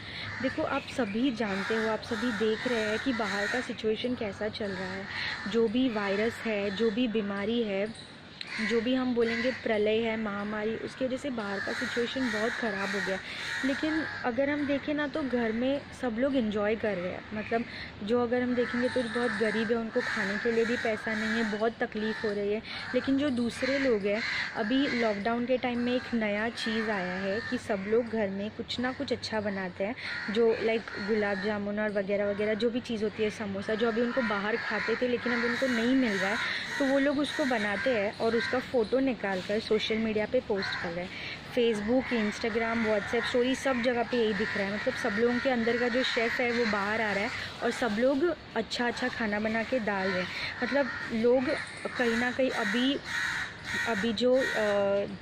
देखो, आप सभी जानते हो, आप सभी देख रहे हैं कि बाहर का सिचुएशन कैसा चल रहा है। जो भी वायरस है, जो भी बीमारी है, जो भी हम बोलेंगे प्रलय है, महामारी, उसकी वजह से बाहर का सिचुएशन बहुत ख़राब हो गया। लेकिन अगर हम देखें ना तो घर में सब लोग एंजॉय कर रहे हैं। मतलब जो अगर हम देखेंगे तो बहुत गरीब है, उनको खाने के लिए भी पैसा नहीं है, बहुत तकलीफ़ हो रही है। लेकिन जो दूसरे लोग हैं, अभी लॉकडाउन के टाइम में एक नया चीज़ आया है कि सब लोग घर में कुछ ना कुछ अच्छा बनाते हैं, जो लाइक गुलाब जामुन और वगैरह वगैरह जो भी चीज़ होती है, समोसा, जो अभी उनको बाहर खाते थे लेकिन अब उनको नहीं मिल रहा है, तो वो लोग उसको बनाते हैं और उसका फ़ोटो निकाल कर सोशल मीडिया पे पोस्ट कर रहे हैं। फेसबुक, इंस्टाग्राम, व्हाट्सएप स्टोरी, सब जगह पे यही दिख रहा है। मतलब सब लोगों के अंदर का जो शेफ़ है वो बाहर आ रहा है और सब लोग अच्छा अच्छा खाना बना के डाल रहे हैं। मतलब लोग कहीं ना कहीं अभी जो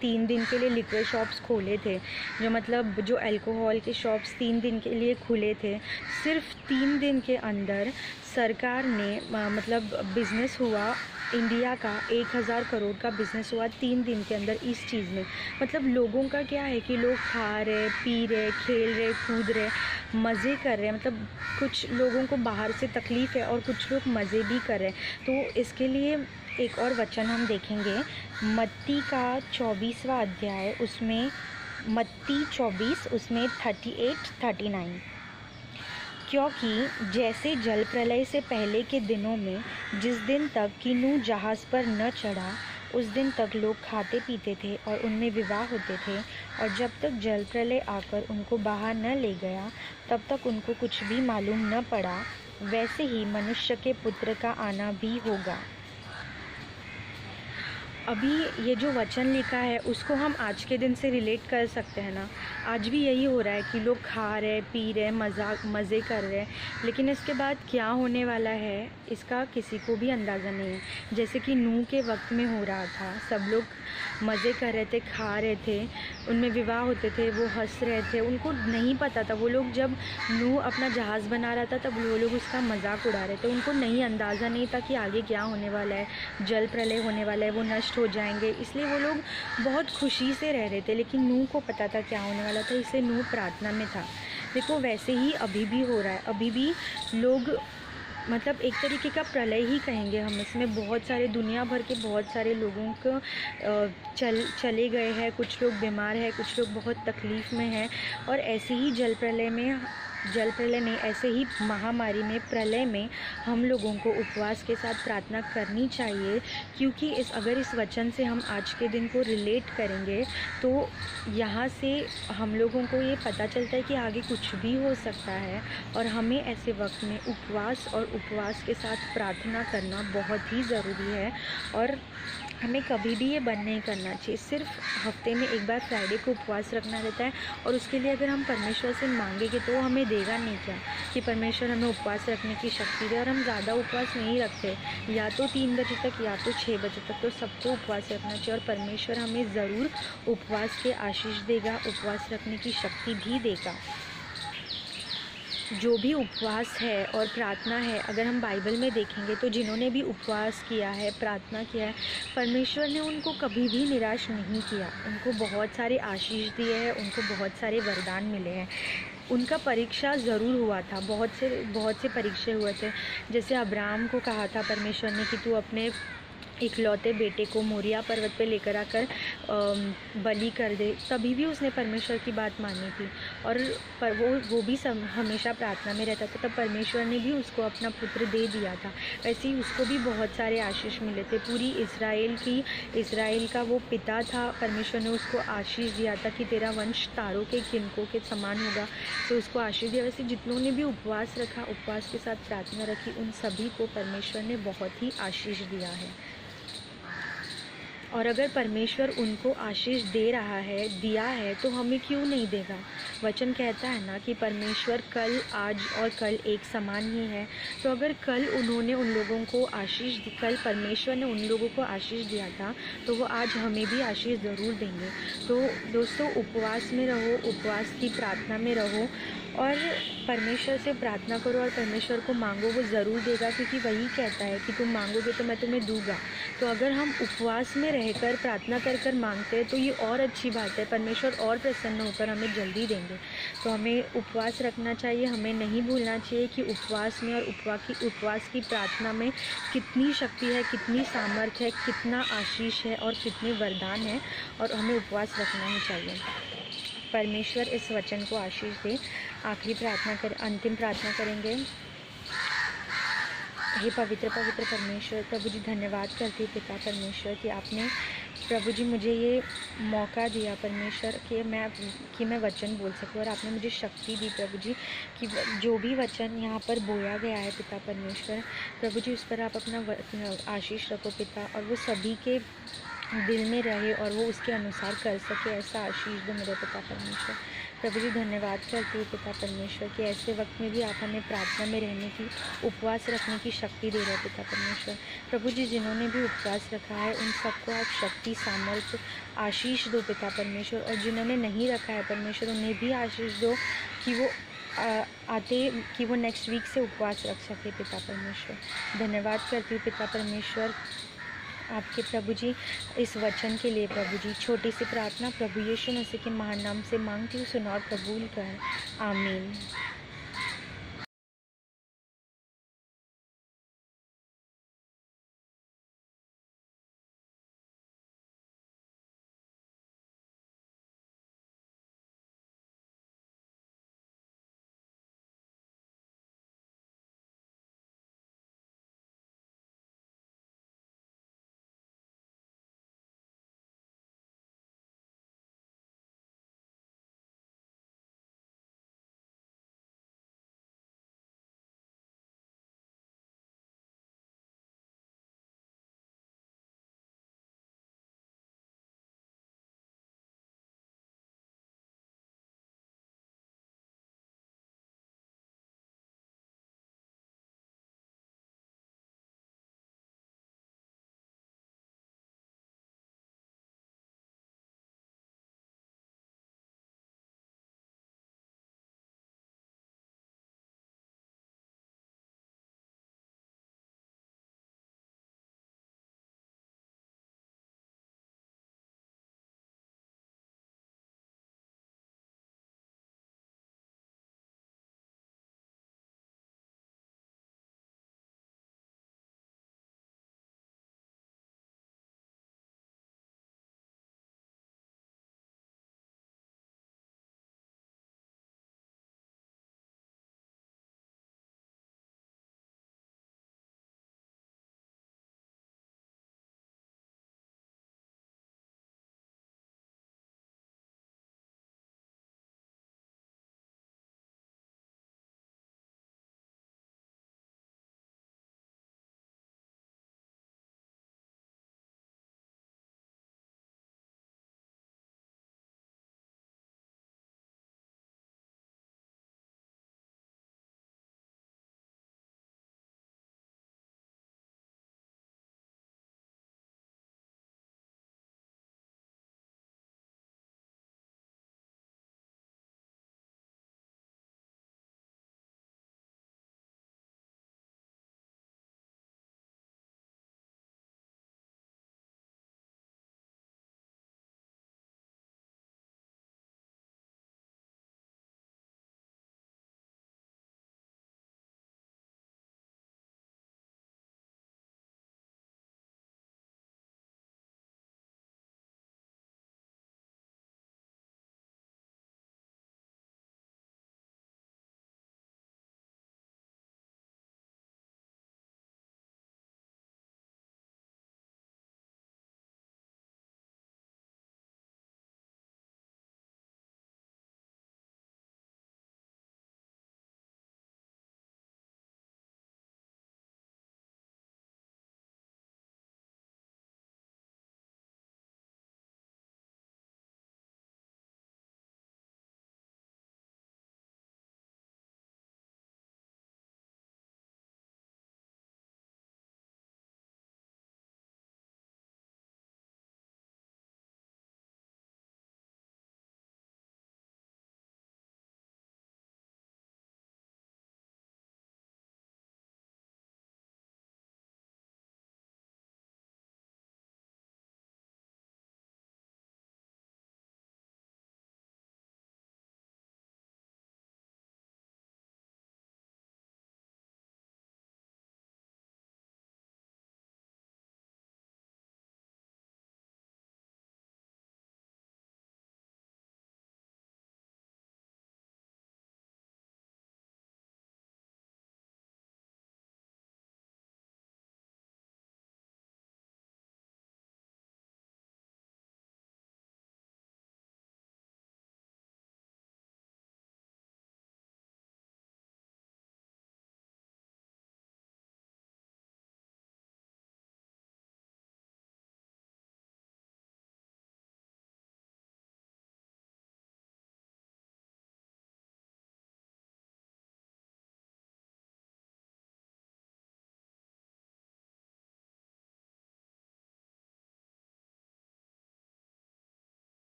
3 दिन के लिए लिक्विड शॉप्स खोले थे, जो मतलब जो अल्कोहल के शॉप्स 3 दिन के लिए खुले थे, सिर्फ 3 दिन के अंदर सरकार ने मतलब बिज़नेस हुआ इंडिया का 1000 करोड़ का बिज़नेस हुआ 3 दिन के अंदर इस चीज़ में। मतलब लोगों का क्या है कि लोग खा रहे, पी रहे, खेल रहे, कूद रहे, मज़े कर रहे हैं। मतलब कुछ लोगों को बाहर से तकलीफ़ है और कुछ लोग मज़े भी कर रहे हैं। तो इसके लिए एक और वचन हम देखेंगे, मत्ती का 24वां अध्याय, उसमें मत्ती 24 उसमें 38-39। क्योंकि जैसे जल प्रलय से पहले के दिनों में जिस दिन तक कि नूह जहाज़ पर न चढ़ा, उस दिन तक लोग खाते पीते थे और उनमें विवाह होते थे, और जब तक जल प्रलय आकर उनको बाहर न ले गया तब तक उनको कुछ भी मालूम न पड़ा, वैसे ही मनुष्य के पुत्र का आना भी होगा। अभी ये जो वचन लिखा है उसको हम आज के दिन से रिलेट कर सकते हैं ना। आज भी यही हो रहा है कि लोग खा रहे, पी रहे, मज़े कर रहे हैं, लेकिन इसके बाद क्या होने वाला है इसका किसी को भी अंदाज़ा नहीं है। जैसे कि नूह के वक्त में हो रहा था, सब लोग मज़े कर रहे थे, खा रहे थे, उनमें विवाह होते थे, वो हंस रहे थे, उनको नहीं पता था। वो लोग जब नूह अपना जहाज़ बना रहा था तब वो लोग उसका मजाक उड़ा रहे थे, उनको नहीं अंदाज़ा नहीं था कि आगे क्या होने वाला है, जल प्रलय होने वाला है, वो नष्ट हो जाएंगे। इसलिए वो लोग बहुत खुशी से रह रहे थे, लेकिन नूह को पता था क्या होने वाला था, इसलिए नूह प्रार्थना में था। देखो, वैसे ही अभी भी हो रहा है। अभी भी लोग मतलब एक तरीके का प्रलय ही कहेंगे हम इसमें। बहुत सारे दुनिया भर के बहुत सारे लोगों को चले गए हैं, कुछ लोग बीमार हैं, कुछ लोग बहुत तकलीफ़ में हैं, और ऐसे ही जल प्रलय नहीं, ऐसे ही महामारी में, प्रलय में हम लोगों को उपवास के साथ प्रार्थना करनी चाहिए। क्योंकि अगर इस वचन से हम आज के दिन को रिलेट करेंगे तो यहाँ से हम लोगों को ये पता चलता है कि आगे कुछ भी हो सकता है, और हमें ऐसे वक्त में उपवास के साथ प्रार्थना करना बहुत ही ज़रूरी है। और हमें कभी भी ये बंद नहीं करना चाहिए। सिर्फ हफ्ते में एक बार फ्राइडे को उपवास रखना रहता है, और उसके लिए अगर हम परमेश्वर से मांगेंगे तो हमें देगा नहीं क्या, कि परमेश्वर हमें उपवास रखने की शक्ति दे। और हम ज़्यादा उपवास नहीं रखते, या तो 3 बजे तक या तो 6 बजे तक, तो सबको उपवास रखना चाहिए और परमेश्वर हमें ज़रूर उपवास के आशीष देगा, उपवास रखने की शक्ति भी देगा। जो भी उपवास है और प्रार्थना है, अगर हम बाइबल में देखेंगे तो जिन्होंने भी उपवास किया है, प्रार्थना किया है, परमेश्वर ने उनको कभी भी निराश नहीं किया। उनको बहुत सारे आशीष दिए हैं, उनको बहुत सारे वरदान मिले हैं। उनका परीक्षा ज़रूर हुआ था, बहुत से परीक्षे हुए थे। जैसे अब्राहम को कहा था परमेश्वर ने कि तू अपने इकलौते बेटे को मोरिया पर्वत पे लेकर आकर बलि कर दे, तभी भी उसने परमेश्वर की बात मानी थी। और वो भी हमेशा प्रार्थना में रहता था, तब परमेश्वर ने भी उसको अपना पुत्र दे दिया था। वैसे ही उसको भी बहुत सारे आशीष मिले थे। पूरी इज़राइल का वो पिता था, परमेश्वर ने उसको आशीष दिया था कि तेरा वंश तारों के किनकों के समान होगा, तो उसको आशीष दिया। वैसे जितनों ने भी उपवास रखा, उपवास के साथ प्रार्थना रखी, उन सभी को परमेश्वर ने बहुत ही आशीष दिया है। और अगर परमेश्वर उनको आशीष दे रहा है, दिया है, तो हमें क्यों नहीं देगा। वचन कहता है ना कि परमेश्वर कल, आज और कल एक समान ही है। तो अगर कल उन्होंने उन लोगों को कल परमेश्वर ने उन लोगों को आशीष दिया था, तो वो आज हमें भी आशीष ज़रूर देंगे। तो दोस्तों, उपवास में रहो, उपवास की प्रार्थना में रहो और परमेश्वर से प्रार्थना करो और परमेश्वर को मांगो, वो ज़रूर देगा, क्योंकि वही कहता है कि तुम मांगोगे तो मैं तुम्हें दूंगा। तो अगर हम उपवास में रहकर प्रार्थना कर मांगते हैं तो ये और अच्छी बात है, परमेश्वर और प्रसन्न होकर हमें जल्दी देंगे। तो हमें उपवास रखना चाहिए, हमें नहीं भूलना चाहिए कि उपवास में और उपवास की प्रार्थना में कितनी शक्ति है, कितनी सामर्थ्य है, कितना आशीष है और कितने वरदान हैं, और हमें उपवास रखना ही चाहिए। परमेश्वर इस वचन को आशीष दे। अंतिम प्रार्थना करेंगे। हे पवित्र परमेश्वर, प्रभु जी धन्यवाद करती हूँ पिता परमेश्वर कि आपने प्रभु जी मुझे ये मौका दिया परमेश्वर कि मैं वचन बोल सकूँ, और आपने मुझे शक्ति दी प्रभु जी कि जो भी वचन यहाँ पर बोया गया है पिता परमेश्वर, प्रभु जी उस पर आप अपना आशीष रखो पिता, और वो सभी के दिल में रहे और वो उसके अनुसार कर सके, ऐसा आशीष दो मेरे पिता परमेश्वर। प्रभु जी धन्यवाद करती हूँ पिता परमेश्वर कि ऐसे वक्त में भी आप हमें प्रार्थना में रहने की, उपवास रखने की शक्ति दे रहे हो पिता परमेश्वर। प्रभु जी जिन्होंने भी उपवास रखा है उन सबको आप शक्ति, सामर्थ्य, आशीष दो पिता परमेश्वर, और जिन्होंने नहीं रखा है परमेश्वर उन्हें भी आशीष दो कि वो नेक्स्ट वीक से उपवास रख सके पिता परमेश्वर। धन्यवाद करती हूँ पिता परमेश्वर आपके प्रभु जी इस वचन के लिए। प्रभु जी छोटी सी प्रार्थना प्रभु यीशु मसीह के महान नाम से मांगती हूँ, सुनो और कबूल कर। आमीन।